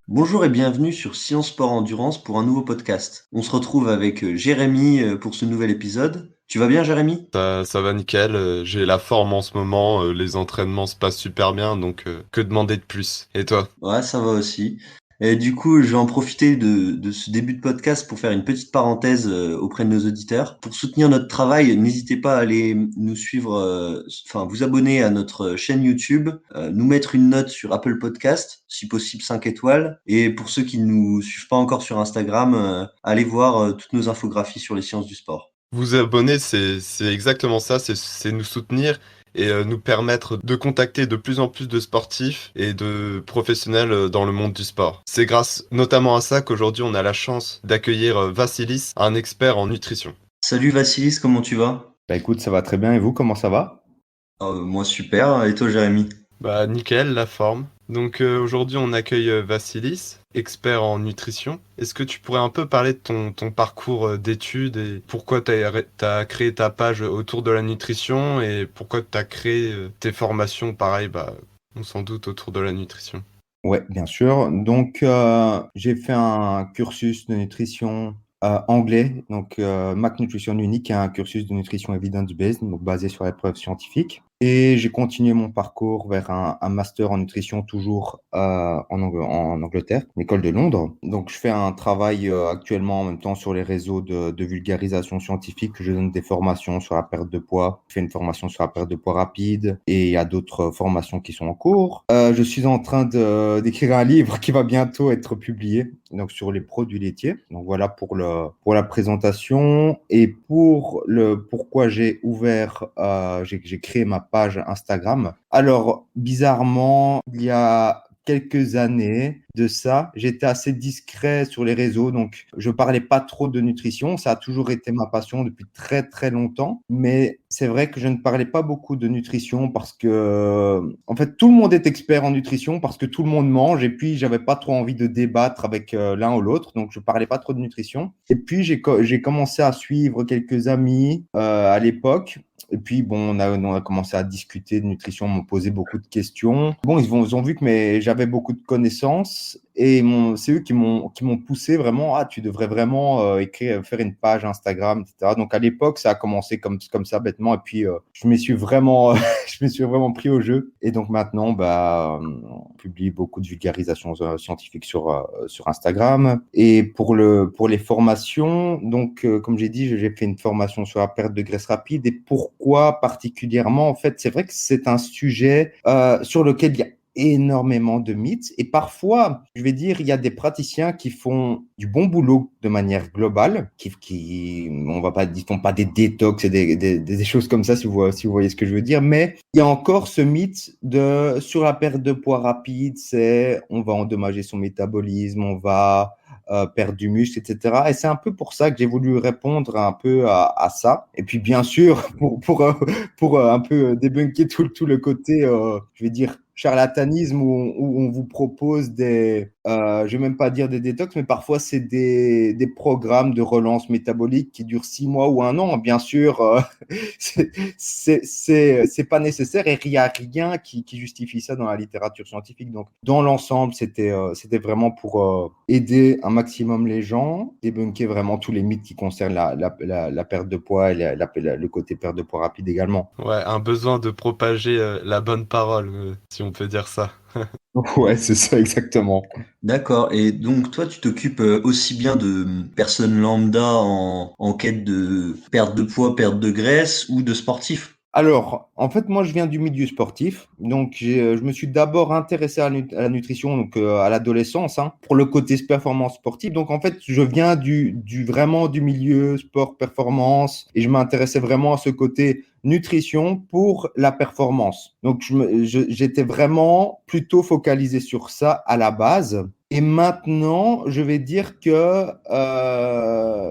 Bonjour et bienvenue sur Science Sport Endurance pour un nouveau podcast. On se retrouve avec Jérémy pour ce nouvel épisode. Tu vas bien, Jérémy? Ça va nickel, j'ai la forme en ce moment, les entraînements se passent super bien, donc que demander de plus? Et toi? Ouais, ça va aussi. Et du coup, je vais en profiter de ce début de podcast pour faire une petite parenthèse auprès de nos auditeurs. Pour soutenir notre travail, n'hésitez pas à aller nous suivre, enfin vous abonner à notre chaîne YouTube, nous mettre une note sur Apple Podcast, si possible 5 étoiles. Et pour ceux qui ne nous suivent pas encore sur Instagram, allez voir toutes nos infographies sur les sciences du sport. Vous abonner, c'est exactement ça, c'est nous soutenir et nous permettre de contacter de plus en plus de sportifs et de professionnels dans le monde du sport. C'est grâce notamment à ça qu'aujourd'hui on a la chance d'accueillir Vassilis, un expert en nutrition. Salut Vassilis, comment tu vas? Bah écoute, ça va très bien et vous, comment ça va? Moi super, et toi Jérémy? Bah nickel, la forme. Donc aujourd'hui on accueille Vassilis, expert en nutrition. Est-ce que tu pourrais un peu parler de ton parcours d'études et pourquoi tu as créé ta page autour de la nutrition et pourquoi tu as créé tes formations, pareil, bah, on s'en doute, autour de la nutrition. Ouais, bien sûr. Donc, j'ai fait un cursus de nutrition anglais, donc Mac Nutrition Unique, un cursus de nutrition evidence-based, donc basé sur les preuves scientifiques. Et j'ai continué mon parcours vers un master en nutrition, toujours en Angleterre, l'école de Londres. Donc, je fais un travail actuellement en même temps sur les réseaux de vulgarisation scientifique. Je donne des formations sur la perte de poids. Je fais une formation sur la perte de poids rapide et il y a d'autres formations qui sont en cours. Je suis en train d'écrire un livre qui va bientôt être publié, donc sur les produits laitiers. Donc voilà pour la présentation et pour le pourquoi j'ai ouvert, j'ai créé ma page Instagram. Alors bizarrement, il y a quelques années de ça, j'étais assez discret sur les réseaux, donc je parlais pas trop de nutrition. Ça a toujours été ma passion depuis très très longtemps, mais c'est vrai que je ne parlais pas beaucoup de nutrition parce que, en fait, tout le monde est expert en nutrition parce que tout le monde mange et puis j'avais pas trop envie de débattre avec l'un ou l'autre, donc je parlais pas trop de nutrition. Et puis j'ai commencé à suivre quelques amis à l'époque. Et puis, bon, on a commencé à discuter de nutrition, m'ont posé beaucoup de questions. Bon, ils ont vu que j'avais beaucoup de connaissances et c'est eux qui m'ont poussé vraiment. Ah, tu devrais vraiment faire une page Instagram, etc. Donc, à l'époque, ça a commencé comme ça, bêtement. Et puis, je me suis vraiment, je me suis vraiment pris au jeu. Et donc, maintenant, on publie beaucoup de vulgarisation scientifique sur Instagram. Et pour les formations, donc, comme j'ai dit, j'ai fait une formation sur la perte de graisse rapide. Et pourquoi particulièrement? En fait, c'est vrai que c'est un sujet sur lequel il y a énormément de mythes et parfois, je vais dire, il y a des praticiens qui font du bon boulot de manière globale, ils font pas des détox et des choses comme ça, si vous voyez ce que je veux dire, mais il y a encore ce mythe sur la perte de poids rapide, on va endommager son métabolisme, on va perdre du muscle, etc. Et c'est un peu pour ça que j'ai voulu répondre un peu à ça. Et puis, bien sûr, pour un peu débunker tout le côté, je vais dire, charlatanisme où on vous propose je vais même pas dire des détox, mais parfois c'est des programmes de relance métabolique qui durent 6 mois ou 1 an. Bien sûr, c'est pas nécessaire et il n'y a rien qui justifie ça dans la littérature scientifique. Donc, dans l'ensemble, c'était vraiment pour aider un maximum les gens, débunker vraiment tous les mythes qui concernent la perte de poids et le côté perte de poids rapide également. Ouais, un besoin de propager la bonne parole, si on peut dire ça. Ouais, c'est ça exactement. D'accord. Et donc, toi, tu t'occupes aussi bien de personnes lambda en quête de perte de poids, perte de graisse ou de sportifs? Alors, en fait, moi, je viens du milieu sportif. Donc, je me suis d'abord intéressé à la nutrition, donc à l'adolescence, hein, pour le côté performance sportive. Donc, en fait, je viens vraiment du milieu sport performance et je m'intéressais vraiment à ce côté nutrition pour la performance. Donc, j'étais vraiment plutôt focalisé sur ça à la base. Et maintenant, je vais dire que,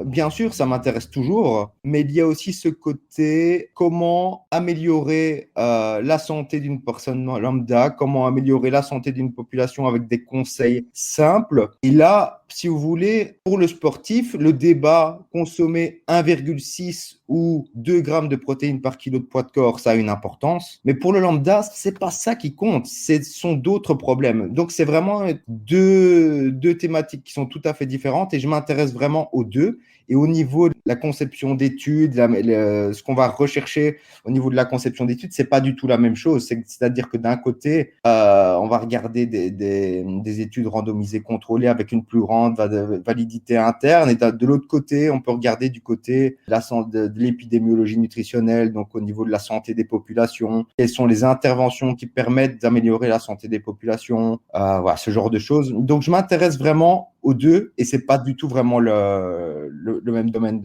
bien sûr, ça m'intéresse toujours, mais il y a aussi ce côté comment améliorer la santé d'une personne lambda, comment améliorer la santé d'une population avec des conseils simples. Et là, si vous voulez, pour le sportif, le débat consommer 1,6 ou 2 grammes de protéines par kilo de poids de corps, ça a une importance. Mais pour le lambda, c'est pas ça qui compte. Ce sont d'autres problèmes. Donc, c'est vraiment deux thématiques qui sont tout à fait différentes et je m'intéresse vraiment aux deux. Et au niveau de la conception d'études, ce qu'on va rechercher au niveau de la conception d'études, c'est pas du tout la même chose. C'est-à-dire que d'un côté, on va regarder des études randomisées contrôlées avec une plus grande validité interne, et de l'autre côté, on peut regarder du côté de l'épidémiologie nutritionnelle, donc au niveau de la santé des populations, quelles sont les interventions qui permettent d'améliorer la santé des populations, voilà, ce genre de choses. Donc, je m'intéresse vraiment aux deux et c'est pas du tout vraiment le même domaine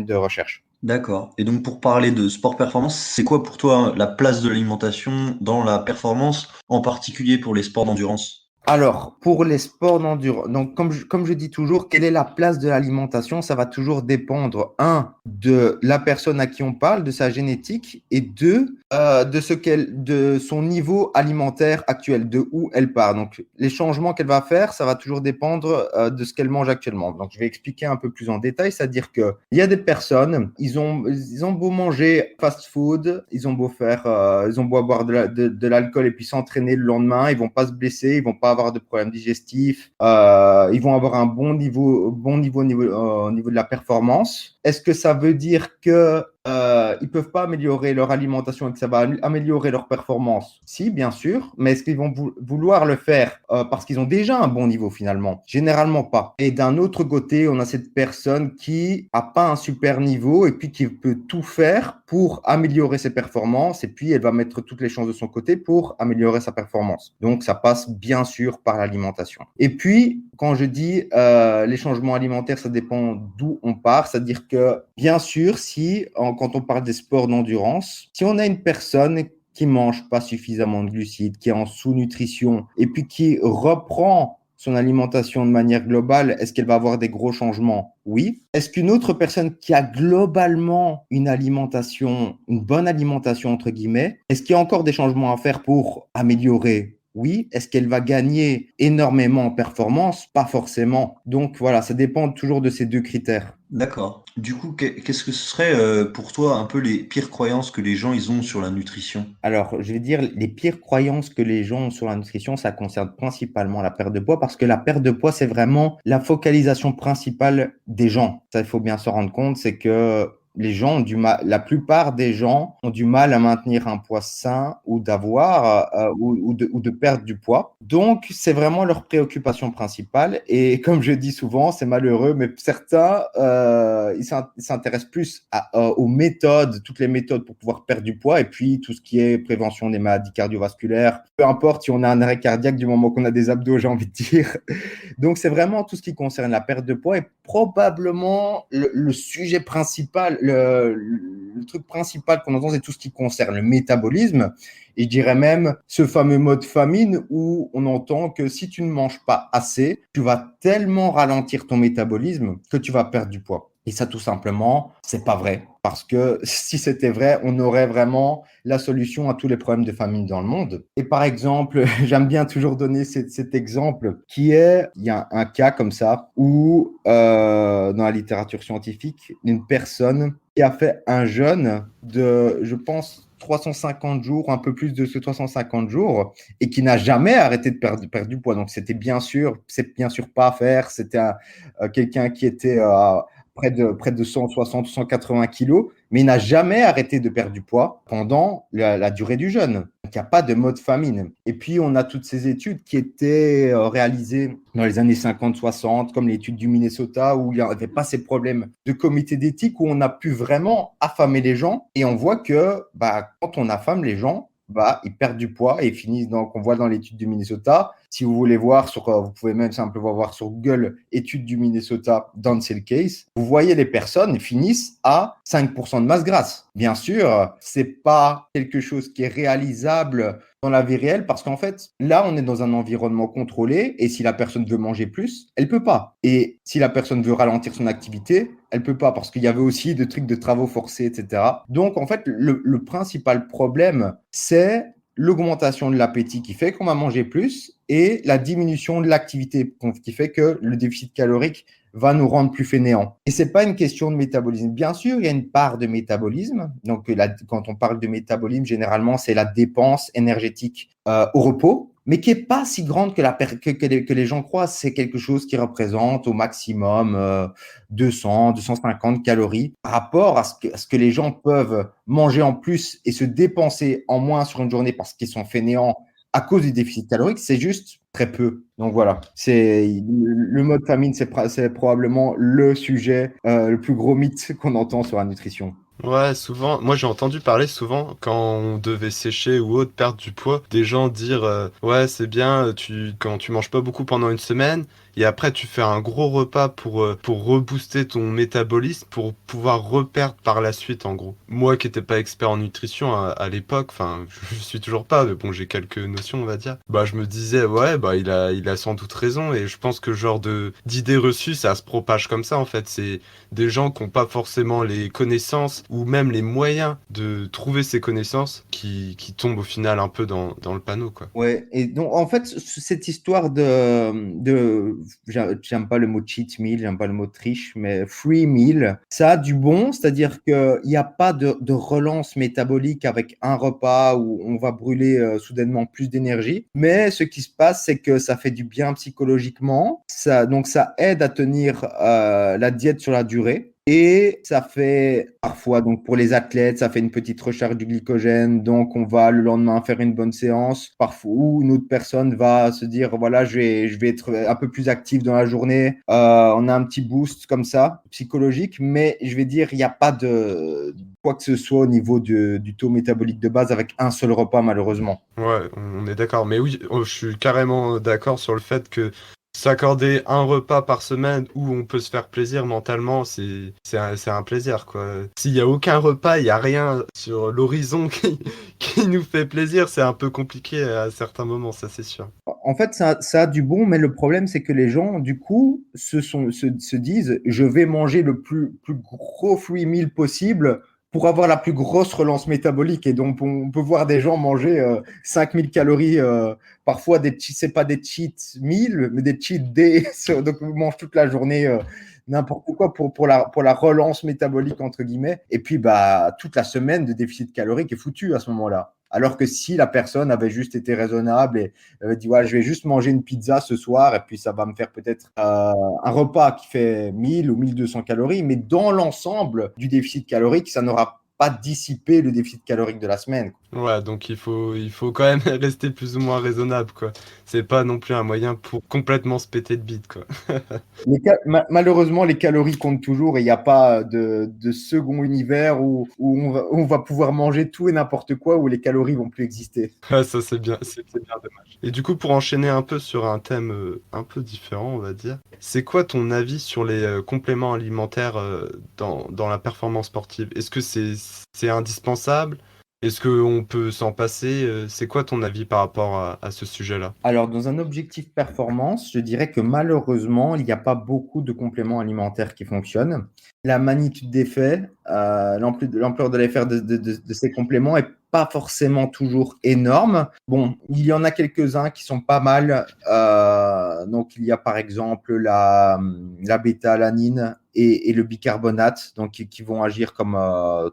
de recherche. D'accord. Et donc pour parler de sport performance, c'est quoi pour toi la place de l'alimentation dans la performance, en particulier pour les sports d'endurance? Alors, pour les sports d'endurance, donc comme je dis toujours, quelle est la place de l'alimentation? Ça va toujours dépendre, un, de la personne à qui on parle, de sa génétique, et deux, de son niveau alimentaire actuel, de où elle part. Donc, les changements qu'elle va faire, ça va toujours dépendre de ce qu'elle mange actuellement. Donc, je vais expliquer un peu plus en détail, c'est-à-dire que il y a des personnes, ils ont beau manger fast-food, ils ont beau boire de l'alcool et puis s'entraîner le lendemain, ils vont pas se blesser, ils vont pas avoir de problèmes digestifs, ils vont avoir un bon niveau au niveau de la performance. Est-ce que ça veut dire que ils peuvent pas améliorer leur alimentation et que ça va améliorer leur performance? Si, bien sûr, mais est-ce qu'ils vont vouloir le faire parce qu'ils ont déjà un bon niveau finalement? Généralement pas. Et d'un autre côté, on a cette personne qui a pas un super niveau et puis qui peut tout faire pour améliorer ses performances et puis elle va mettre toutes les chances de son côté pour améliorer sa performance. Donc, ça passe bien sûr par l'alimentation. Et puis, quand je dis les changements alimentaires, ça dépend d'où on part. C'est-à-dire que, bien sûr, quand on parle des sports d'endurance, si on a une personne qui mange pas suffisamment de glucides, qui est en sous-nutrition, et puis qui reprend son alimentation de manière globale, est-ce qu'elle va avoir des gros changements? Oui. Est-ce qu'une autre personne qui a globalement une bonne alimentation, entre guillemets, est-ce qu'il y a encore des changements à faire pour améliorer? Oui. Est-ce qu'elle va gagner énormément en performance? Pas forcément. Donc voilà, ça dépend toujours de ces deux critères. D'accord. Du coup, qu'est-ce que ce serait pour toi un peu les pires croyances que les gens ils ont sur la nutrition? Alors, je vais dire, les pires croyances que les gens ont sur la nutrition, ça concerne principalement la perte de poids parce que la perte de poids, c'est vraiment la focalisation principale des gens. Ça, il faut bien se rendre compte, c'est que les gens ont du mal, la plupart des gens ont du mal à maintenir un poids sain ou ou de perdre du poids. Donc, c'est vraiment leur préoccupation principale. Et comme je dis souvent, c'est malheureux, mais certains, ils s'intéressent plus aux méthodes, toutes les méthodes pour pouvoir perdre du poids et puis tout ce qui est prévention des maladies cardiovasculaires. Peu importe si on a un arrêt cardiaque du moment qu'on a des abdos, j'ai envie de dire. Donc, c'est vraiment tout ce qui concerne la perte de poids et probablement le sujet principal, le truc principal qu'on entend, c'est tout ce qui concerne le métabolisme. Et je dirais même ce fameux mode famine où on entend que si tu ne manges pas assez, tu vas tellement ralentir ton métabolisme que tu vas perdre du poids. Et ça, tout simplement, c'est pas vrai. Parce que si c'était vrai, on aurait vraiment la solution à tous les problèmes de famine dans le monde. Et par exemple, j'aime bien toujours donner cet exemple il y a un cas comme ça où dans la littérature scientifique, une personne qui a fait un jeûne de, je pense, 350 jours, un peu plus de ce 350 jours, et qui n'a jamais arrêté de perdre du poids. Donc, c'est bien sûr pas à faire. C'était quelqu'un qui était près de 160 ou 180 kilos, mais il n'a jamais arrêté de perdre du poids pendant la durée du jeûne. Donc, il n'y a pas de mode famine. Et puis, on a toutes ces études qui étaient réalisées dans les années 50-60, comme l'étude du Minnesota, où il n'y avait pas ces problèmes de comité d'éthique, où on a pu vraiment affamer les gens. Et on voit que quand on affame les gens, ils perdent du poids et finissent. Donc, on voit dans l'étude du Minnesota. Si vous voulez voir vous pouvez même simplement voir sur Google étude du Minnesota Down-Cell Case. Vous voyez les personnes finissent à 5% de masse grasse. Bien sûr, c'est pas quelque chose qui est réalisable dans la vie réelle parce qu'en fait, là, on est dans un environnement contrôlé et si la personne veut manger plus, elle peut pas. Et si la personne veut ralentir son activité, elle peut pas parce qu'il y avait aussi des trucs de travaux forcés, etc. Donc, en fait, le principal problème, c'est l'augmentation de l'appétit qui fait qu'on va manger plus et la diminution de l'activité qui fait que le déficit calorique va nous rendre plus fainéants. Et c'est pas une question de métabolisme. Bien sûr, il y a une part de métabolisme. Donc, quand on parle de métabolisme, généralement, c'est la dépense énergétique au repos, mais qui est pas si grande que les gens croient. C'est quelque chose qui représente au maximum 200, 250 calories par rapport à ce que les gens peuvent manger en plus et se dépenser en moins sur une journée parce qu'ils sont fainéants à cause du déficit calorique, c'est juste très peu. Donc voilà, le mode famine, c'est probablement le sujet, le plus gros mythe qu'on entend sur la nutrition. Ouais, souvent, moi j'ai entendu parler souvent quand on devait sécher ou autre, perdre du poids, des gens dire ouais c'est bien quand tu manges pas beaucoup pendant une semaine et après tu fais un gros repas pour rebooster ton métabolisme pour pouvoir reperdre par la suite en gros. Moi qui n'étais pas expert en nutrition à l'époque, enfin je suis toujours pas, mais bon j'ai quelques notions on va dire, bah je me disais ouais bah il a sans doute raison et je pense que ce genre d'idées reçues ça se propage comme ça en fait, c'est des gens qui n'ont pas forcément les connaissances ou même les moyens de trouver ces connaissances qui tombent au final un peu dans le panneau, quoi. Ouais, et donc en fait, cette histoire j'aime pas le mot cheat meal, j'aime pas le mot triche, mais free meal, ça a du bon, c'est-à-dire qu'il n'y a pas de relance métabolique avec un repas où on va brûler soudainement plus d'énergie, mais ce qui se passe, c'est que ça fait du bien psychologiquement, donc ça aide à tenir la diète sur la durée. Et ça fait parfois, donc pour les athlètes, ça fait une petite recharge du glycogène. Donc, on va le lendemain faire une bonne séance. Parfois, ou une autre personne va se dire, voilà, je vais être un peu plus actif dans la journée. On a un petit boost comme ça, psychologique. Mais je vais dire, il n'y a pas de quoi que ce soit au niveau du taux métabolique de base avec un seul repas, malheureusement. Ouais, on est d'accord. Mais oui, je suis carrément d'accord sur le fait que s'accorder un repas par semaine où on peut se faire plaisir mentalement, c'est un plaisir, quoi. S'il y a aucun repas, il y a rien sur l'horizon qui nous fait plaisir, c'est un peu compliqué à certains moments, ça c'est sûr. En fait, ça a du bon, mais le problème, c'est que les gens, du coup, se disent, je vais manger le plus gros free meal possible pour avoir la plus grosse relance métabolique. Et donc, on peut voir des gens manger 5000 calories, parfois c'est pas des cheat meals, mais des cheat days. Donc, ils mangent toute la journée n'importe quoi pour la relance métabolique, entre guillemets. Et puis, bah, toute la semaine de déficit calorique est foutue à ce moment-là. Alors que si la personne avait juste été raisonnable et avait dit, ouais, je vais juste manger une pizza ce soir et puis ça va me faire peut-être un repas qui fait 1000 ou 1200 calories, mais dans l'ensemble du déficit calorique, ça n'aura pas dissipé le déficit calorique de la semaine. Ouais, donc il faut quand même rester plus ou moins raisonnable, quoi. C'est pas non plus un moyen pour complètement se péter de bite, quoi. Malheureusement, les calories comptent toujours et il n'y a pas de second univers où on va pouvoir manger tout et n'importe quoi, où les calories vont plus exister. Ouais, ça c'est bien dommage. Et du coup, pour enchaîner un peu sur un thème un peu différent, on va dire, c'est quoi ton avis sur les compléments alimentaires dans la performance sportive? Est-ce que c'est indispensable? Est-ce qu'on peut s'en passer? C'est quoi ton avis par rapport à ce sujet-là? Alors, dans un objectif performance, je dirais que malheureusement, il n'y a pas beaucoup de compléments alimentaires qui fonctionnent. La magnitude des faits, l'ampleur de l'effet de ces compléments est pas forcément toujours énorme. Bon, il y en a quelques-uns qui sont pas mal. Donc, il y a par exemple la bêta-alanine et le bicarbonate, donc qui vont agir comme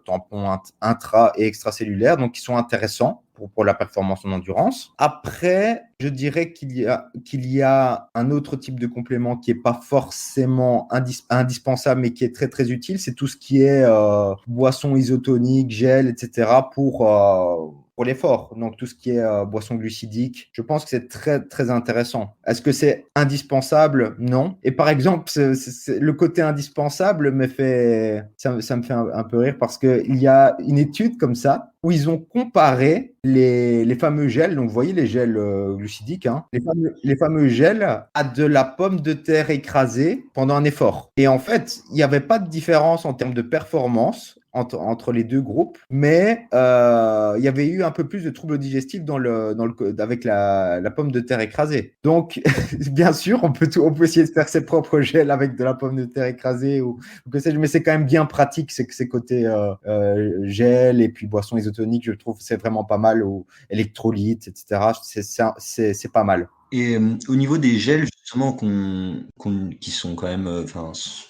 tampons intra- et extracellulaires, donc qui sont intéressants pour la performance en endurance. Après, je dirais qu'il y a un autre type de complément qui n'est pas forcément indispensable, mais qui est très, très utile. C'est tout ce qui est boisson isotonique, gel, etc. Pour l'effort. Donc, tout ce qui est boisson glucidique, je pense que c'est très, très intéressant. Est-ce que c'est indispensable? Non. Et par exemple, le côté indispensable ça me fait un peu rire parce qu'il y a une étude comme ça où ils ont comparé les fameux gels, donc vous voyez les gels glucidiques, hein, les fameux gels à de la pomme de terre écrasée pendant un effort. Et en fait, il n'y avait pas de différence en termes de performance entre les deux groupes, mais il y avait eu un peu plus de troubles digestifs avec la pomme de terre écrasée. Donc, bien sûr, on peut essayer de faire ses propres gels avec de la pomme de terre écrasée ou que sais-je, mais c'est quand même bien pratique, ces côtés gel et puis boissons isotoniques, je trouve c'est vraiment pas mal, ou électrolytes, etc. C'est pas mal. Et au niveau des gels justement qui sont quand même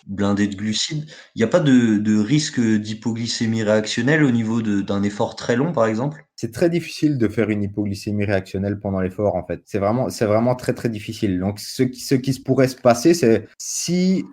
blindés de glucides, il n'y a pas de risque d'hypoglycémie réactionnelle au niveau d'un effort très long, par exemple? C'est très difficile de faire une hypoglycémie réactionnelle pendant l'effort, en fait. C'est vraiment très, très difficile. Donc, ce qui se pourrait se passer, c'est si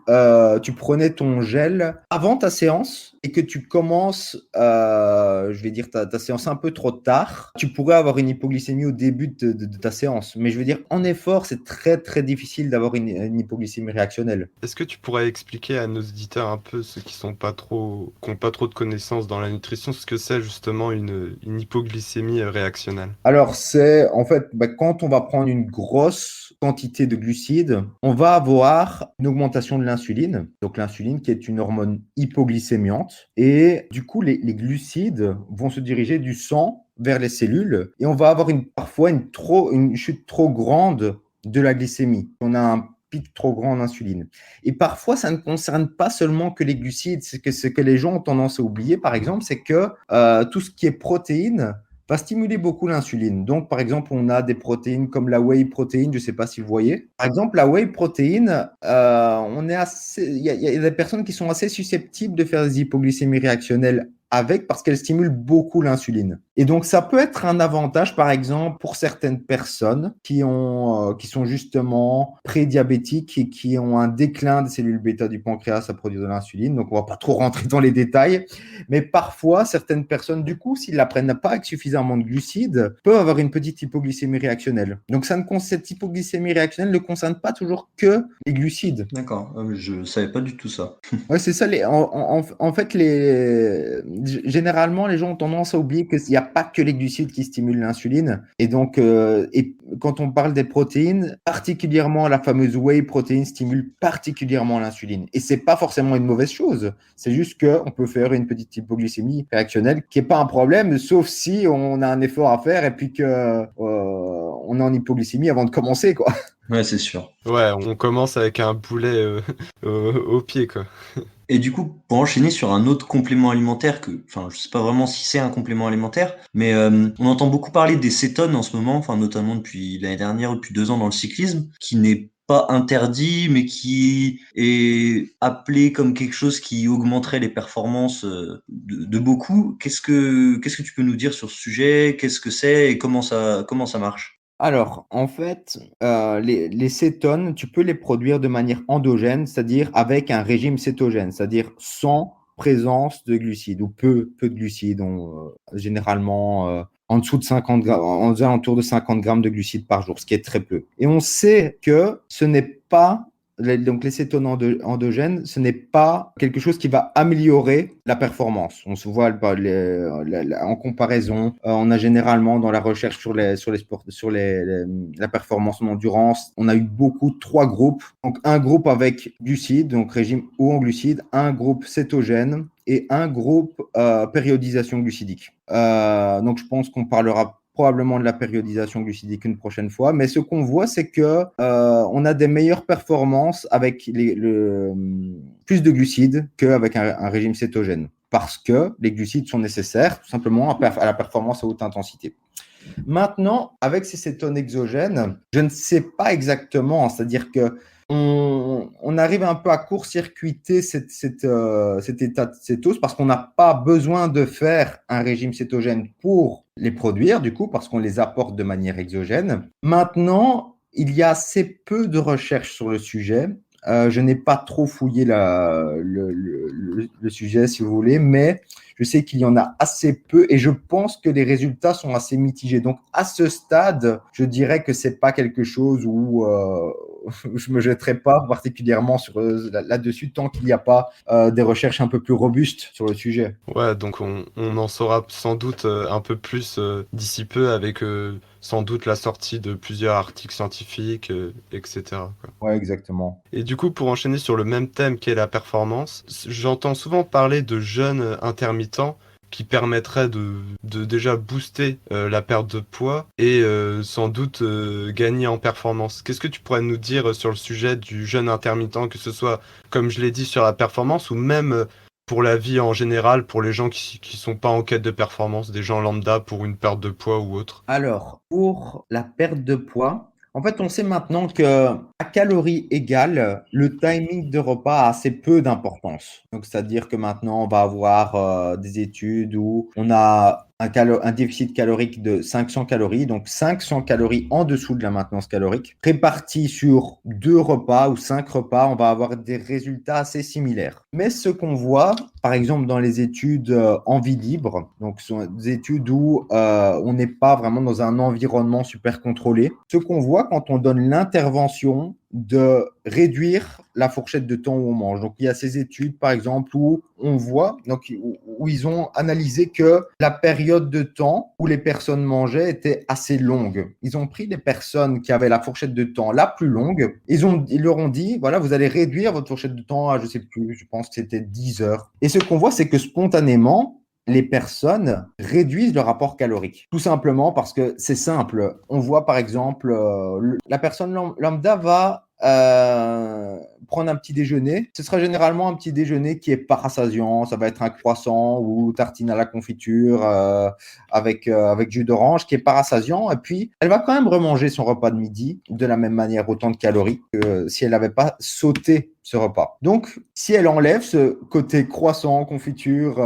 tu prenais ton gel avant ta séance et que tu commences, je vais dire, ta séance un peu trop tard, tu pourrais avoir une hypoglycémie au début de ta séance. Mais je veux dire, en effort, c'est très, très difficile d'avoir une hypoglycémie réactionnelle. Est-ce que tu pourrais expliquer à nos auditeurs un peu, ceux qui n'ont pas trop de connaissances dans la nutrition, ce que c'est justement une hypoglycémie réactionnelle? Alors, c'est en fait, quand on va prendre une grosse quantité de glucides, on va avoir une augmentation de l'insuline. Donc, l'insuline qui est une hormone hypoglycémiante. Et du coup, les glucides vont se diriger du sang vers les cellules et on va avoir parfois une chute trop grande de la glycémie. On a un pic trop grand en insuline. Et parfois, ça ne concerne pas seulement que les glucides. Ce que les gens ont tendance à oublier, par exemple, c'est que tout ce qui est protéines va stimuler beaucoup l'insuline. Donc, par exemple, on a des protéines comme la whey protéine, je ne sais pas si vous voyez. Par exemple, la whey protéine, il y a des personnes qui sont assez susceptibles de faire des hypoglycémies réactionnelles parce qu'elle stimule beaucoup l'insuline. Et donc, ça peut être un avantage, par exemple, pour certaines personnes qui sont justement prédiabétiques et qui ont un déclin des cellules bêta du pancréas à produire de l'insuline. Donc, on ne va pas trop rentrer dans les détails. Mais parfois, certaines personnes, du coup, s'ils ne la prennent pas avec suffisamment de glucides, peuvent avoir une petite hypoglycémie réactionnelle. Donc, cette hypoglycémie réactionnelle ne concerne pas toujours que les glucides. D'accord, je ne savais pas du tout ça. Ouais, c'est ça. En fait, généralement, les gens ont tendance à oublier qu'il n'y a pas que les glucides qui stimulent l'insuline. Et donc, quand on parle des protéines, particulièrement la fameuse whey protéine stimule particulièrement l'insuline. Et c'est pas forcément une mauvaise chose. C'est juste qu'on peut faire une petite hypoglycémie réactionnelle qui n'est pas un problème, sauf si on a un effort à faire et puis que on est en hypoglycémie avant de commencer, quoi. Ouais, c'est sûr. Ouais, on commence avec un boulet au pied, quoi. Et du coup, pour enchaîner sur un autre complément alimentaire je sais pas vraiment si c'est un complément alimentaire, mais on entend beaucoup parler des cétones en ce moment, notamment depuis l'année dernière, depuis 2 ans dans le cyclisme, qui n'est pas interdit, mais qui est appelé comme quelque chose qui augmenterait les performances de beaucoup. Qu'est-ce que tu peux nous dire sur ce sujet? Qu'est-ce que c'est et comment ça marche? Alors, en fait, les cétones, tu peux les produire de manière endogène, c'est-à-dire avec un régime cétogène, c'est-à-dire sans présence de glucides ou peu de glucides, généralement en dessous de 50 grammes, en alentour de 50 grammes de glucides par jour, ce qui est très peu. Et on sait que ce n'est pas donc les cétones endogènes, ce n'est pas quelque chose qui va améliorer la performance. On se voit en comparaison, on a généralement dans la recherche sur la performance en endurance, on a eu 3 groupes. Donc un groupe avec glucides, donc régime haut en glucides, un groupe cétogène et un groupe périodisation glucidique. Donc je pense qu'on parlera probablement de la périodisation glucidique une prochaine fois, mais ce qu'on voit, c'est que on a des meilleures performances avec plus de glucides qu'avec un régime cétogène, parce que les glucides sont nécessaires tout simplement à la performance à haute intensité. Maintenant, avec ces cétones exogènes, je ne sais pas exactement, c'est-à-dire que on arrive un peu à court-circuiter cet état de cétose parce qu'on n'a pas besoin de faire un régime cétogène pour les produire, du coup, parce qu'on les apporte de manière exogène. Maintenant, il y a assez peu de recherches sur le sujet. Je n'ai pas trop fouillé le sujet, si vous voulez, mais je sais qu'il y en a assez peu et je pense que les résultats sont assez mitigés. Donc, à ce stade, je dirais que ce n'est pas quelque chose où je ne me jetterai pas particulièrement là-dessus tant qu'il n'y a pas des recherches un peu plus robustes sur le sujet. Ouais, donc on en saura sans doute un peu plus d'ici peu avec sans doute la sortie de plusieurs articles scientifiques, etc., quoi. Ouais, exactement. Et du coup, pour enchaîner sur le même thème qu'est la performance, j'entends souvent parler de jeûnes intermittents qui permettraient de déjà booster la perte de poids et sans doute gagner en performance. Qu'est-ce que tu pourrais nous dire sur le sujet du jeûne intermittent, que ce soit, comme je l'ai dit, sur la performance ou même pour la vie en général, pour les gens qui sont pas en quête de performance, des gens lambda pour une perte de poids ou autre? Alors, pour la perte de poids, En fait, on sait maintenant que à calories égales, le timing de repas a assez peu d'importance. Donc, c'est-à-dire que maintenant, on va avoir des études où on a un déficit calorique de 500 calories, donc 500 calories en dessous de la maintenance calorique. Répartis sur 2 repas ou 5 repas, on va avoir des résultats assez similaires. Mais ce qu'on voit, par exemple, dans les études en vie libre, donc ce sont des études où on n'est pas vraiment dans un environnement super contrôlé, ce qu'on voit quand on donne l'intervention de réduire la fourchette de temps où on mange. Donc, il y a ces études, par exemple, où on voit, donc, où ils ont analysé que la période de temps où les personnes mangeaient était assez longue. Ils ont pris des personnes qui avaient la fourchette de temps la plus longue. Ils leur ont dit, voilà, vous allez réduire votre fourchette de temps à, je sais plus, je pense que c'était 10 heures. Et ce qu'on voit, c'est que spontanément, les personnes réduisent le rapport calorique. Tout simplement parce que c'est simple. On voit par exemple, la personne lambda va prendre un petit déjeuner. Ce sera généralement un petit déjeuner qui est pas rassasiant. Ça va être un croissant ou tartine à la confiture avec jus d'orange qui est pas rassasiant. Et puis, elle va quand même remanger son repas de midi de la même manière, autant de calories que si elle n'avait pas sauté ce repas. Donc, si elle enlève ce côté croissant, confiture,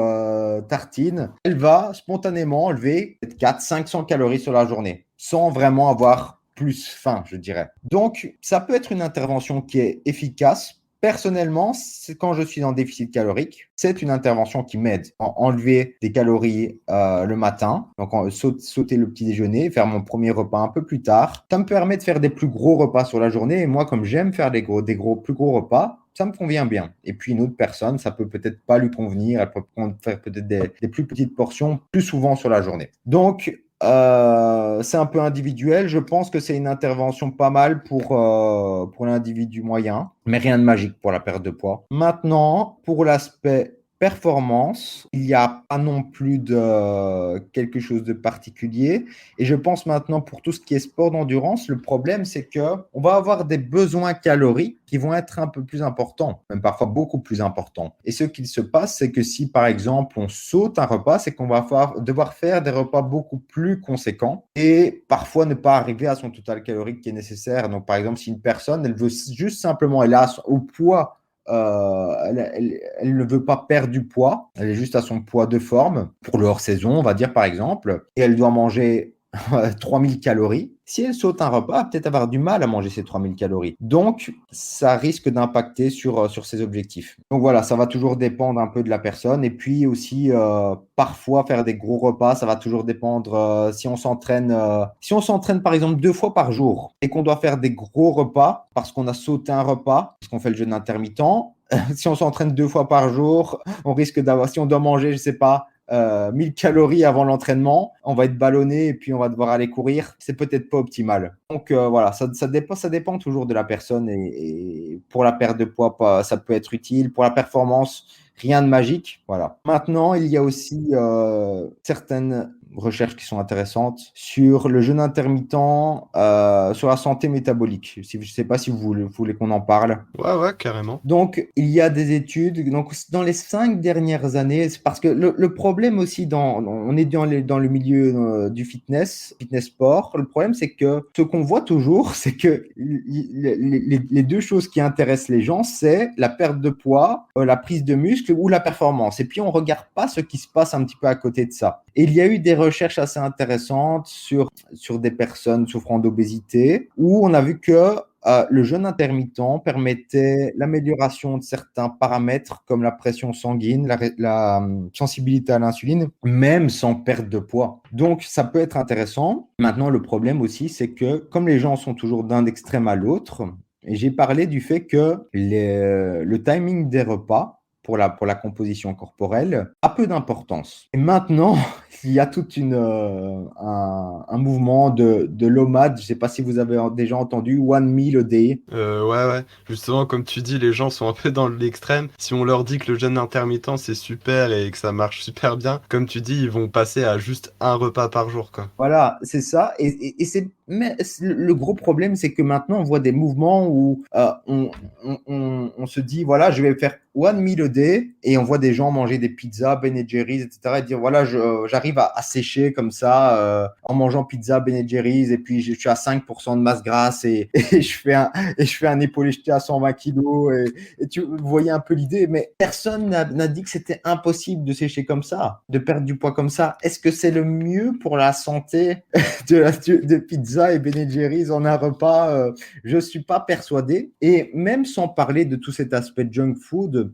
tartine, elle va spontanément enlever 400-500 calories sur la journée sans vraiment avoir plus faim, je dirais. Donc, ça peut être une intervention qui est efficace. Personnellement, quand je suis en déficit calorique, c'est une intervention qui m'aide à enlever des calories le matin, donc sauter le petit déjeuner, faire mon premier repas un peu plus tard. Ça me permet de faire des plus gros repas sur la journée. Et moi, comme j'aime faire des plus gros repas, ça me convient bien. Et puis une autre personne, ça peut peut-être pas lui convenir. Elle peut faire peut-être des plus petites portions plus souvent sur la journée. Donc, c'est un peu individuel. Je pense que c'est une intervention pas mal pour l'individu moyen, mais rien de magique pour la perte de poids. Maintenant, pour l'aspect performance, il n'y a pas non plus de quelque chose de particulier. Et je pense maintenant pour tout ce qui est sport d'endurance, le problème c'est que on va avoir des besoins caloriques qui vont être un peu plus importants, même parfois beaucoup plus importants. Et ce qu'il se passe, c'est que si par exemple on saute un repas, c'est qu'on va devoir faire des repas beaucoup plus conséquents et parfois ne pas arriver à son total calorique qui est nécessaire. Donc par exemple, si une personne, elle veut juste simplement, elle a au poids elle ne veut pas perdre du poids, elle est juste à son poids de forme pour le hors-saison, on va dire par exemple, et elle doit manger 3000 calories. Si elle saute un repas, elle va peut-être avoir du mal à manger ces 3000 calories. Donc, ça risque d'impacter sur ses objectifs. Donc voilà, ça va toujours dépendre un peu de la personne. Et puis aussi, parfois, faire des gros repas, ça va toujours dépendre si on s'entraîne par exemple 2 fois par jour et qu'on doit faire des gros repas parce qu'on a sauté un repas, parce qu'on fait le jeûne intermittent. Si on s'entraîne 2 fois par jour, on risque d'avoir, si on doit manger, je sais pas, 1000 calories avant l'entraînement, on va être ballonné et puis on va devoir aller courir. C'est peut-être pas optimal. Donc voilà, ça dépend toujours de la personne et pour la perte de poids, ça peut être utile. Pour la performance, rien de magique. Voilà. Maintenant, il y a aussi certaines recherches qui sont intéressantes sur le jeûne intermittent, sur la santé métabolique. Je ne sais pas si vous voulez qu'on en parle. Ouais, carrément. Donc, il y a des études. Donc, dans les 5 dernières années, c'est parce que le problème aussi, on est dans le milieu du fitness sport. Le problème, c'est que ce qu'on voit toujours, c'est que les deux choses qui intéressent les gens, c'est la perte de poids, la prise de muscle ou la performance. Et puis, on ne regarde pas ce qui se passe un petit peu à côté de ça. Et il y a eu des recherches assez intéressantes sur des personnes souffrant d'obésité où on a vu que le jeûne intermittent permettait l'amélioration de certains paramètres comme la pression sanguine, la sensibilité à l'insuline, même sans perte de poids. Donc, ça peut être intéressant. Maintenant, le problème aussi, c'est que comme les gens sont toujours d'un extrême à l'autre, et j'ai parlé du fait que le timing des repas pour la composition corporelle a peu d'importance. Et maintenant, il y a tout un mouvement de l'OMAD. Je ne sais pas si vous avez déjà entendu One Meal a Day. Ouais. Justement, comme tu dis, les gens sont un peu dans l'extrême. Si on leur dit que le jeûne intermittent, c'est super et que ça marche super bien, comme tu dis, ils vont passer à juste un repas par jour, quoi. Voilà, c'est ça. Et mais le gros problème, c'est que maintenant, on voit des mouvements où on se dit, voilà, je vais faire one meal a day, et on voit des gens manger des pizzas, Ben Jerry's, etc., et dire, voilà, j'arrive à sécher comme ça, en mangeant pizza, Ben Jerry's, et puis je suis à 5% de masse grasse, et je fais un épaulé jeté à 120 kilos, et tu voyais un peu l'idée, mais personne n'a dit que c'était impossible de sécher comme ça, de perdre du poids comme ça. Est-ce que c'est le mieux pour la santé de pizza et Ben Jerry's en un repas? Je ne suis pas persuadé. Et même sans parler de tout cet aspect junk food,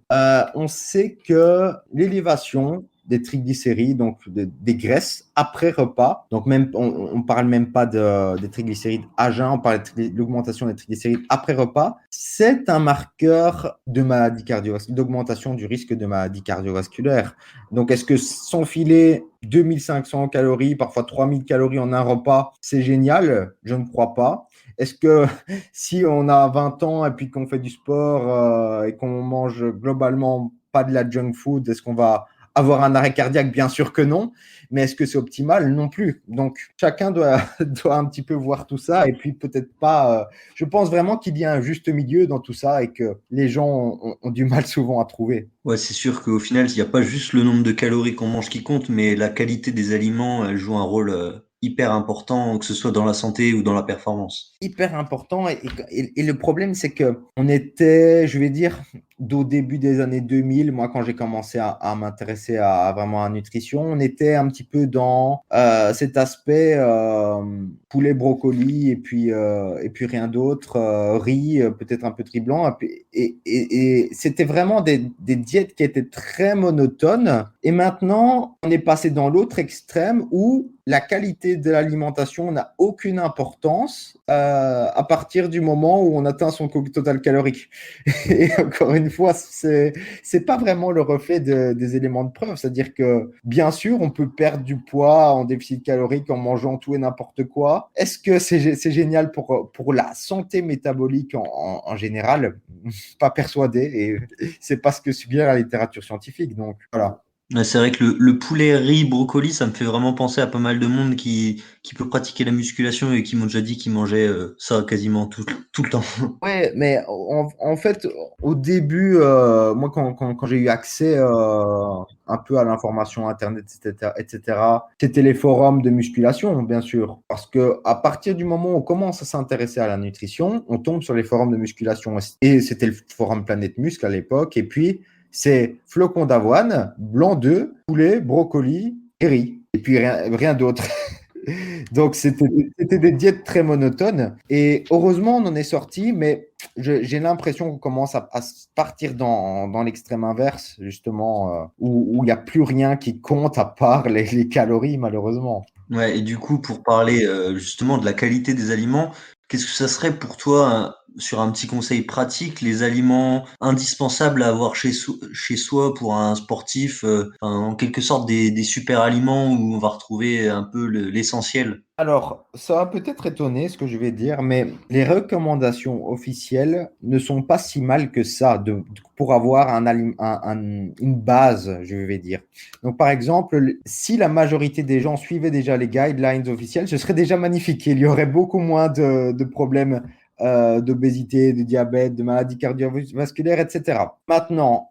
on sait que l'élévation des triglycérides, donc des graisses après repas. Donc même, on parle même pas des triglycérides à jeun, on parle de l'augmentation des triglycérides après repas. C'est un marqueur de maladie cardiovasculaire, d'augmentation du risque de maladie cardiovasculaire. Donc est-ce que s'enfiler 2500 calories, parfois 3000 calories en un repas, c'est génial? Je ne crois pas. Est-ce que si on a 20 ans et puis qu'on fait du sport et qu'on mange globalement pas de la junk food, est-ce qu'on va avoir un arrêt cardiaque? Bien sûr que non, mais est-ce que c'est optimal? Non plus. Donc, chacun doit un petit peu voir tout ça, et puis peut-être pas. Je pense vraiment qu'il y a un juste milieu dans tout ça, et que les gens ont du mal souvent à trouver. Ouais, c'est sûr qu'au final, il n'y a pas juste le nombre de calories qu'on mange qui compte, mais la qualité des aliments, elle joue un rôle hyper important, que ce soit dans la santé ou dans la performance. Hyper important, et le problème, c'est que on était, je vais dire, au début des années 2000, moi, quand j'ai commencé à m'intéresser à vraiment à la nutrition, on était un petit peu dans cet aspect poulet, brocoli, et puis rien d'autre, riz, peut-être un peu de riz blanc, et c'était vraiment des diètes qui étaient très monotones. Et maintenant, on est passé dans l'autre extrême où la qualité de l'alimentation n'a aucune importance à partir du moment où on atteint son coût total calorique. Et encore une fois, c'est pas vraiment le reflet des éléments de preuve. C'est-à-dire que, bien sûr, on peut perdre du poids en déficit calorique en mangeant tout et n'importe quoi. Est-ce que c'est génial pour la santé métabolique en général? Pas persuadé, et c'est pas ce que suggère la littérature scientifique. Donc, voilà. Ouais, c'est vrai que le poulet, riz, brocoli, ça me fait vraiment penser à pas mal de monde qui peut pratiquer la musculation et qui m'ont déjà dit qu'ils mangeaient ça quasiment tout le temps. Ouais, mais en fait, au début, moi, quand j'ai eu accès un peu à l'information Internet, etc., c'était les forums de musculation, bien sûr. Parce que à partir du moment où on commence à s'intéresser à la nutrition, on tombe sur les forums de musculation. Et c'était le forum Planète Muscle à l'époque. Et puis, c'est flocons d'avoine, blanc d'œuf, poulet, brocoli et riz. Et puis, rien d'autre. Donc, c'était des diètes très monotones. Et heureusement, on en est sorti, mais j'ai l'impression qu'on commence à partir dans l'extrême inverse, justement, où il n'y a plus rien qui compte à part les calories, malheureusement. Ouais, et du coup, pour parler justement de la qualité des aliments, qu'est-ce que ça serait pour toi, sur un petit conseil pratique, les aliments indispensables à avoir chez soi pour un sportif, en quelque sorte des super aliments où on va retrouver un peu l'essentiel? Alors, ça va peut-être étonner ce que je vais dire, mais les recommandations officielles ne sont pas si mal que ça pour avoir une base, je vais dire. Donc, par exemple, si la majorité des gens suivaient déjà les guidelines officielles, ce serait déjà magnifique. Il y aurait beaucoup moins de problèmes d'obésité, de diabète, de maladies cardiovasculaires, etc. Maintenant,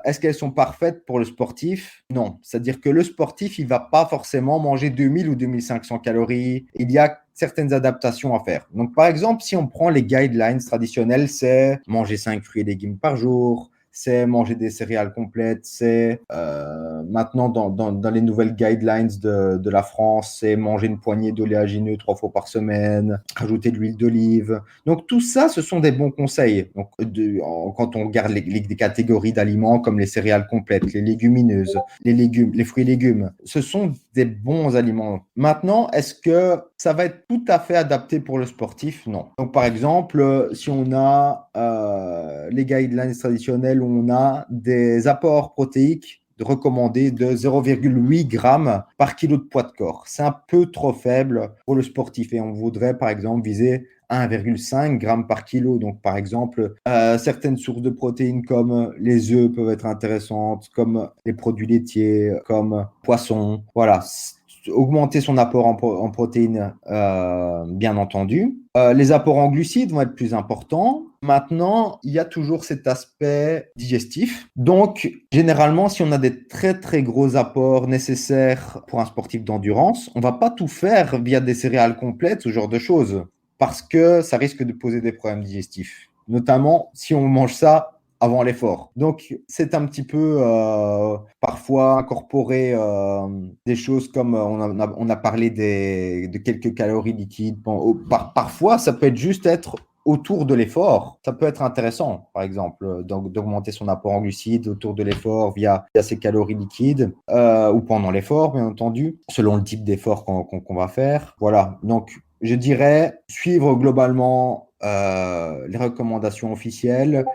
est-ce qu'elles sont parfaites pour le sportif? Non. C'est-à-dire que le sportif, il ne va pas forcément manger 2000 ou 2500 calories. Il y a certaines adaptations à faire. Donc, par exemple, si on prend les guidelines traditionnels, c'est manger 5 fruits et légumes par jour, c'est manger des céréales complètes, c'est maintenant dans les nouvelles guidelines de la France, c'est manger une poignée d'oléagineux 3 fois par semaine, rajouter de l'huile d'olive. Donc tout ça, ce sont des bons conseils. Donc quand on regarde les catégories d'aliments comme les céréales complètes, les légumineuses, les fruits et légumes, ce sont des bons aliments. Maintenant, est-ce que ça va être tout à fait adapté pour le sportif? Non. Donc par exemple, si on a les guidelines traditionnels où on a des apports protéiques recommandés de 0,8 grammes par kilo de poids de corps. C'est un peu trop faible pour le sportif, et on voudrait par exemple viser 1,5 grammes par kilo. Donc, par exemple, certaines sources de protéines comme les œufs peuvent être intéressantes, comme les produits laitiers, comme poissons. Voilà. augmenter son apport en protéines, bien entendu. Les apports en glucides vont être plus importants. Maintenant, il y a toujours cet aspect digestif. Donc, généralement, si on a des très, très gros apports nécessaires pour un sportif d'endurance, on ne va pas tout faire via des céréales complètes, ce genre de choses, parce que ça risque de poser des problèmes digestifs, notamment si on mange ça avant l'effort. Donc, c'est un petit peu parfois incorporer des choses comme on a parlé de quelques calories liquides. Parfois, ça peut être autour de l'effort. Ça peut être intéressant, par exemple, d'augmenter son apport en glucides autour de l'effort via ces calories liquides ou pendant l'effort, bien entendu, selon le type d'effort qu'on va faire. Voilà. Donc, je dirais suivre globalement les recommandations officielles,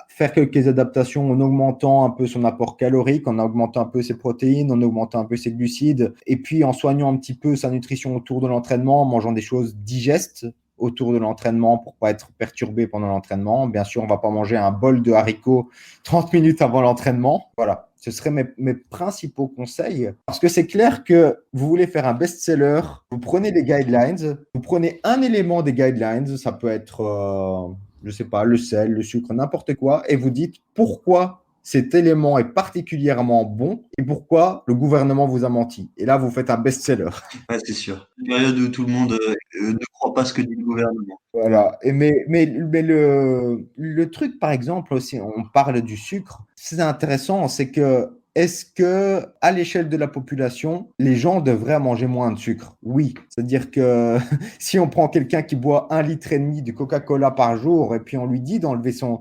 faire quelques adaptations en augmentant un peu son apport calorique, en augmentant un peu ses protéines, en augmentant un peu ses glucides, et puis en soignant un petit peu sa nutrition autour de l'entraînement, en mangeant des choses digestes autour de l'entraînement pour pas être perturbé pendant l'entraînement. Bien sûr, on va pas manger un bol de haricots 30 minutes avant l'entraînement. Voilà. Ce seraient mes principaux conseils. Parce que c'est clair que vous voulez faire un best-seller, vous prenez des guidelines, vous prenez un élément des guidelines, ça peut être, je ne sais pas, le sel, le sucre, n'importe quoi, et vous dites pourquoi cet élément est particulièrement bon et pourquoi le gouvernement vous a menti. Et là, vous faites un best-seller. Ouais, c'est sûr. Une période où tout le monde ne croit pas ce que dit le gouvernement. Voilà. Mais le truc, par exemple, aussi, on parle du sucre. C'est intéressant, c'est que est-ce que à l'échelle de la population, les gens devraient manger moins de sucre? Oui. C'est-à-dire que si on prend quelqu'un qui boit 1,5 litre de Coca-Cola par jour et puis on lui dit d'enlever son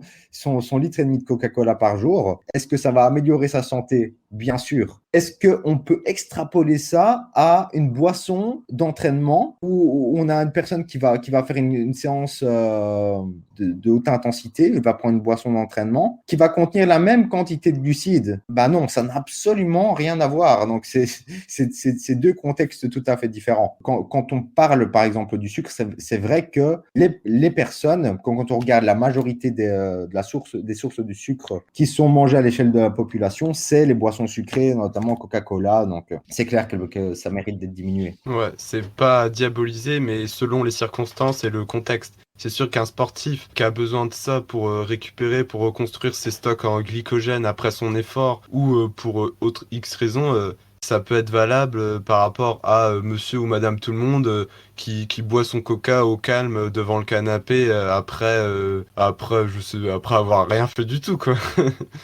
litre et demi de Coca-Cola par jour, est-ce que ça va améliorer sa santé? Bien sûr. Est-ce qu'on peut extrapoler ça à une boisson d'entraînement où on a une personne qui va faire une séance de haute intensité, il va prendre une boisson d'entraînement qui va contenir la même quantité de glucides? Ben non, ça n'a absolument rien à voir. Donc, c'est deux contextes tout à fait différents. Quand on parle, par exemple, du sucre, c'est vrai que les personnes, quand on regarde la majorité des sources du sucre qui sont mangées à l'échelle de la population, c'est les boissons sucrées, notamment Coca-Cola. Donc, c'est clair que ça mérite d'être diminué. Ouais, c'est pas diabolisé, mais selon les circonstances et le contexte. C'est sûr qu'un sportif qui a besoin de ça pour récupérer, pour reconstruire ses stocks en glycogène après son effort ou pour autre X raison, ça peut être valable par rapport à monsieur ou madame tout le monde qui boit son coca au calme devant le canapé après avoir rien fait du tout, quoi.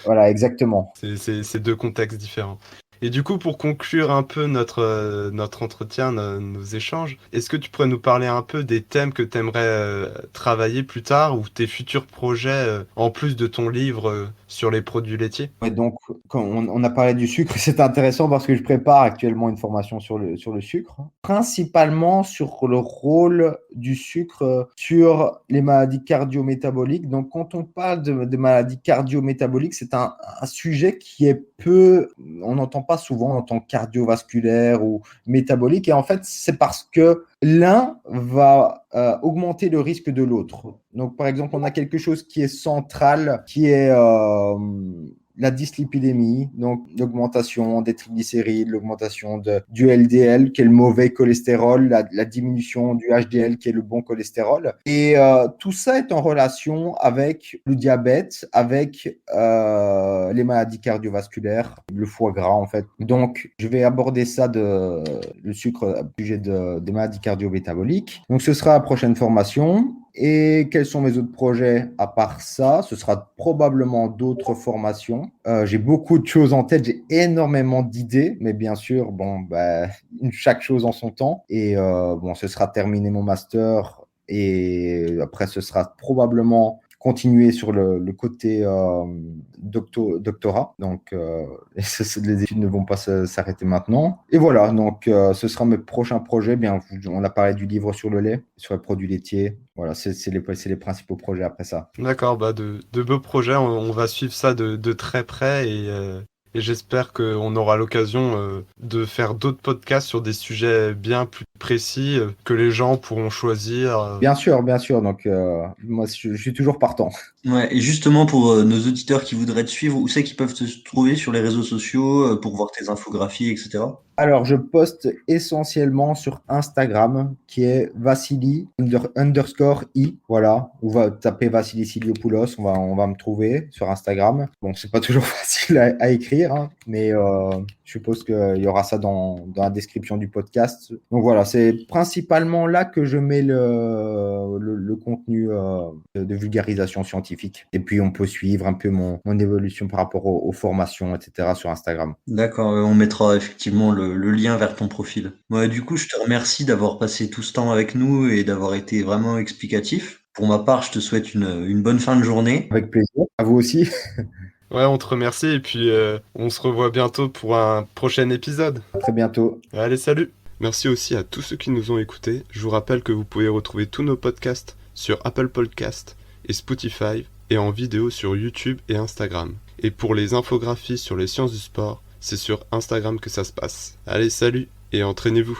Voilà, exactement. C'est deux contextes différents. Et du coup, pour conclure un peu notre entretien, nos échanges, est-ce que tu pourrais nous parler un peu des thèmes que tu aimerais travailler plus tard ou tes futurs projets en plus de ton livre sur les produits laitiers? Ouais, donc, quand on a parlé du sucre, c'est intéressant parce que je prépare actuellement une formation sur le sucre, principalement sur le rôle du sucre sur les maladies cardio-métaboliques. Donc, quand on parle de maladies cardio-métaboliques, c'est un sujet qui est on n'entend pas souvent, on entend cardiovasculaire ou métabolique. Et en fait, c'est parce que l'un va augmenter le risque de l'autre. Donc, par exemple, on a quelque chose qui est central, qui est la dyslipidémie, donc l'augmentation des triglycérides, l'augmentation du LDL, qui est le mauvais cholestérol, la diminution du HDL, qui est le bon cholestérol. Et tout ça est en relation avec le diabète, avec les maladies cardiovasculaires, le foie gras, en fait. Donc, je vais aborder ça, le sucre, au sujet des maladies cardio-métaboliques. Donc, ce sera la prochaine formation. Et quels sont mes autres projets à part ça? Ce sera probablement d'autres formations. J'ai beaucoup de choses en tête, j'ai énormément d'idées, mais bien sûr, chaque chose en son temps. Et ce sera terminer mon master et après, ce sera probablement continuer sur le côté doctorat. Donc, les études ne vont pas s'arrêter maintenant. Et voilà, donc ce sera mes prochains projets. Bien, on a parlé du livre sur le lait, sur les produits laitiers. Voilà, c'est les principaux projets après ça. D'accord, de beaux projets, on va suivre ça de très près et j'espère qu'on aura l'occasion de faire d'autres podcasts sur des sujets bien plus précis que les gens pourront choisir. Bien sûr, bien sûr. Donc, moi, je suis toujours partant. Ouais, et justement pour nos auditeurs qui voudraient te suivre, où c'est qu'ils peuvent te trouver sur les réseaux sociaux pour voir tes infographies, etc. Alors, je poste essentiellement sur Instagram, qui est Vassili_i. Voilà, on va taper Vassili Siliopoulos, on va me trouver sur Instagram. Bon, c'est pas toujours facile à écrire, hein, mais je suppose qu'il y aura ça dans la description du podcast. Donc voilà, c'est principalement là que je mets le contenu de vulgarisation scientifique. Et puis, on peut suivre un peu mon évolution par rapport aux formations, etc. sur Instagram. D'accord, on mettra effectivement le lien vers ton profil. Ouais, du coup, je te remercie d'avoir passé tout ce temps avec nous et d'avoir été vraiment explicatif. Pour ma part, je te souhaite une bonne fin de journée. Avec plaisir. À vous aussi. Ouais, on te remercie et puis on se revoit bientôt pour un prochain épisode. À très bientôt. Allez, salut! Merci aussi à tous ceux qui nous ont écoutés. Je vous rappelle que vous pouvez retrouver tous nos podcasts sur Apple Podcasts et Spotify et en vidéo sur YouTube et Instagram. Et pour les infographies sur les sciences du sport, c'est sur Instagram que ça se passe. Allez, salut et entraînez-vous!